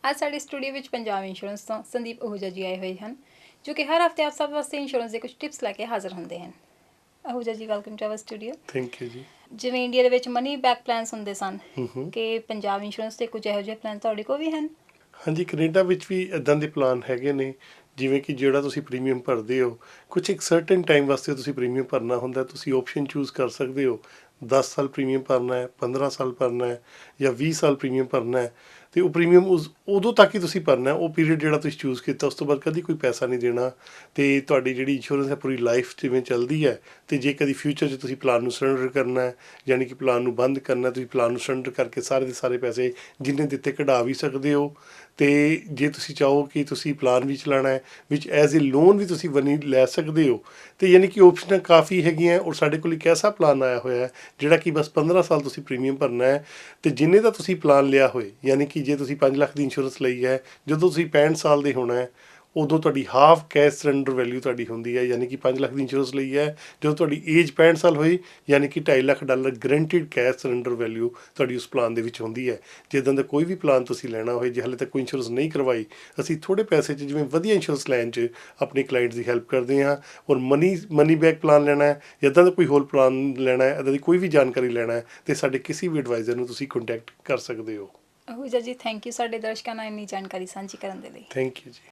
ਅੱਜ ਸਾਡੇ ਸਟੂਡੀਓ ਵਿੱਚ ਪੰਜਾਬ ਇੰਸ਼ੋਰੈਂਸ ਤੋਂ ਸੰਦੀਪ आहूजा ਜੀ ਆਏ ਹੋਏ ਹਨ ਜੋ ਕਿ ਹਰ ਹਫਤੇ ਆਪ ਸਭ ਵਾਸਤੇ ਇੰਸ਼ੋਰੈਂਸ ਦੇ ਕੁਝ ਟਿਪਸ ਲੈ ਕੇ ਹਾਜ਼ਰ ਹੁੰਦੇ ਹਨ। Ahuja ji welcome to our studio. Thank you ਜੀ। ਜਿਵੇਂ ਇੰਡੀਆ ਦੇ ਵਿੱਚ ਮਨੀ ਬੈਕ ਪਲਾਨਸ ਹੁੰਦੇ ਸਨ ਕਿ ਪੰਜਾਬ ਇੰਸ਼ੋਰੈਂਸ ਦੇ ਕੁਝ ਇਹੋ ਜਿਹੇ ਪਲਾਨ ਤੁਹਾਡੇ ਕੋਲ ਵੀ ਹਨ? ਹਾਂਜੀ, ਕੈਨੇਡਾ ਵਿੱਚ ਵੀ ਇੱਦਾਂ ਦੇ ਪਲਾਨ ਹੈਗੇ ਨੇ, ਜਿਵੇਂ ਕਿ ਜਿਹੜਾ ਤੁਸੀਂ ਪ੍ਰੀਮੀਅਮ ਭਰਦੇ ਹੋ, ਕੁਛ ਇੱਕ ਸਰਟਨ ਟਾਈਮ ਵਾਸਤੇ ਤੁਸੀਂ ਪ੍ਰੀਮੀਅਮ ਭਰਨਾ ਹੁੰਦਾ, ਤੁਸੀਂ ਆਪਸ਼ਨ ਚੂਜ਼ ਕਰ ਸਕਦੇ ਹੋ 10 ਸਾਲ ਪ੍ਰੀਮੀਅਮ ਭਰਨਾ ਹੈ, 15 ਸਾਲ ਭਰਨਾ ਹੈ ਜਾਂ 20 ਸਾਲ ਪ੍ਰੀਮੀਅਮ ਭਰਨਾ ਹੈ। ਅਤੇ ਉਹ ਪ੍ਰੀਮੀਅਮ ਉਦੋਂ ਤੱਕ ਹੀ ਤੁਸੀਂ ਭਰਨਾ, ਉਹ ਪੀਰੀਅਡ ਜਿਹੜਾ ਤੁਸੀਂ ਚੂਜ਼ ਕੀਤਾ, ਉਸ ਤੋਂ ਬਾਅਦ ਕਦੀ ਕੋਈ ਪੈਸਾ ਨਹੀਂ ਦੇਣਾ। ਅਤੇ ਤੁਹਾਡੀ ਜਿਹੜੀ ਇੰਸ਼ੋਰੈਂਸ ਹੈ ਪੂਰੀ ਲਾਈਫ ਜਿਵੇਂ ਚੱਲਦੀ ਹੈ। ਅਤੇ ਜੇ ਕਦੀ ਫਿਊਚਰ 'ਚ ਤੁਸੀਂ ਪਲਾਨ ਨੂੰ ਸਰੈਂਡਰ ਕਰਨਾ ਹੈ, ਯਾਨੀ ਕਿ ਪਲਾਨ ਨੂੰ ਬੰਦ ਕਰਨਾ, ਤੁਸੀਂ ਪਲਾਨ ਨੂੰ ਸਰੈਂਡਰ ਕਰਕੇ ਸਾਰੇ ਦੇ ਸਾਰੇ ਪੈਸੇ ਜਿੰਨੇ ਦਿੱਤੇ ਕਢਾ ਵੀ ਸਕਦੇ ਹੋ। ਅਤੇ ਜੇ ਤੁਸੀਂ ਚਾਹੋ ਕਿ ਤੁਸੀਂ ਪਲਾਨ ਵੀ ਚਲਾਉਣਾ ਹੈ, ਵਿੱਚ ਐਜ਼ ਏ ਲੋਨ ਵੀ ਤੁਸੀਂ ਮਨੀ ਲੈ ਸਕਦੇ ਹੋ। ਅਤੇ ਯਾਨੀ ਕਿ ਓਪਸ਼ਨਾਂ ਕਾਫੀ ਹੈਗੀਆਂ। ਔਰ ਸਾਡੇ ਕੋਲ ਇੱਕ ਐਸਾ ਪਲਾਨ ਆਇਆ ਹੋਇਆ ਹੈ ਜਿਹੜਾ ਕਿ ਬਸ 15 ਸਾਲ ਤੁਸੀਂ ਪ੍ਰੀਮੀਅਮ ਭਰਨਾ ਹੈ। ਅਤੇ ਜਿੰਨੇ ਦਾ ਤੁਸੀਂ ਪਲਾਨ ਲਿਆ ਹੋਏ, ਯਾਨੀ ਕਿ ਜੇ ਤੁਸੀਂ 5 ਲੱਖ ਦੀ ਇੰਸ਼ੋਰੈਂਸ ਲਈ ਹੈ, ਜਦੋਂ ਤੁਸੀਂ 65 ਸਾਲ ਦੇ ਹੋਣਾ ਹੈ ਉਦੋਂ ਤੁਹਾਡੀ ਹਾਫ ਕੈਸ਼ ਸਰੈਂਡਰ ਵੈਲਿਊ ਤੁਹਾਡੀ ਹੁੰਦੀ ਹੈ। ਯਾਨੀ ਕਿ 5 ਲੱਖ ਦੀ ਇੰਸ਼ੋਰੈਂਸ ਲਈ ਹੈ, ਜਦੋਂ ਤੁਹਾਡੀ ਏਜ 65 ਸਾਲ ਹੋਈ, ਯਾਨੀ ਕਿ $2.5 lakh guaranteed cash surrender value ਤੁਹਾਡੀ ਉਸ ਪਲਾਨ ਦੇ ਵਿੱਚ ਹੁੰਦੀ ਹੈ। ਜਿੱਦਾਂ ਦਾ ਕੋਈ ਵੀ ਪਲਾਨ ਤੁਸੀਂ ਲੈਣਾ ਹੋਏ, ਜੇ ਹਾਲੇ ਤੱਕ ਕੋਈ ਇੰਸ਼ੋਰੈਂਸ ਨਹੀਂ ਕਰਵਾਈ, ਅਸੀਂ ਥੋੜ੍ਹੇ ਪੈਸੇ 'ਚ ਜਿਵੇਂ ਵਧੀਆ ਇੰਸ਼ੋਰੈਂਸ ਲੈਣ 'ਚ ਆਪਣੇ ਕਲਾਇੰਟਸ ਦੀ ਹੈਲਪ ਕਰਦੇ ਹਾਂ। ਔਰ ਮਨੀ ਬੈਕ ਪਲਾਨ ਲੈਣਾ ਹੈ, ਇੱਦਾਂ ਦਾ ਕੋਈ ਹੋਰ ਪਲਾਨ ਲੈਣਾ ਹੈ, ਇੱਦਾਂ ਦੀ ਕੋਈ ਵੀ ਜਾਣਕਾਰੀ ਲੈਣਾ ਹੈ, ਅਤੇ ਸਾਡੇ ਕਿਸੇ ਵੀ ਐਡਵਾਈਜ਼ਰ ਨੂੰ ਤੁਸੀਂ ਕੰਟੈਕਟ ਕਰ ਸਕਦੇ ਹੋ। आहूजा ਜੀ, ਥੈਂਕ ਯੂ ਸਾਡੇ ਦਰਸ਼ਕਾਂ ਨਾਲ ਇੰਨੀ ਜਾਣਕਾਰੀ ਸਾਂਝੀ ਕਰਨ ਦੇ ਲਈ। ਥੈਂਕ ਯੂ ਜੀ।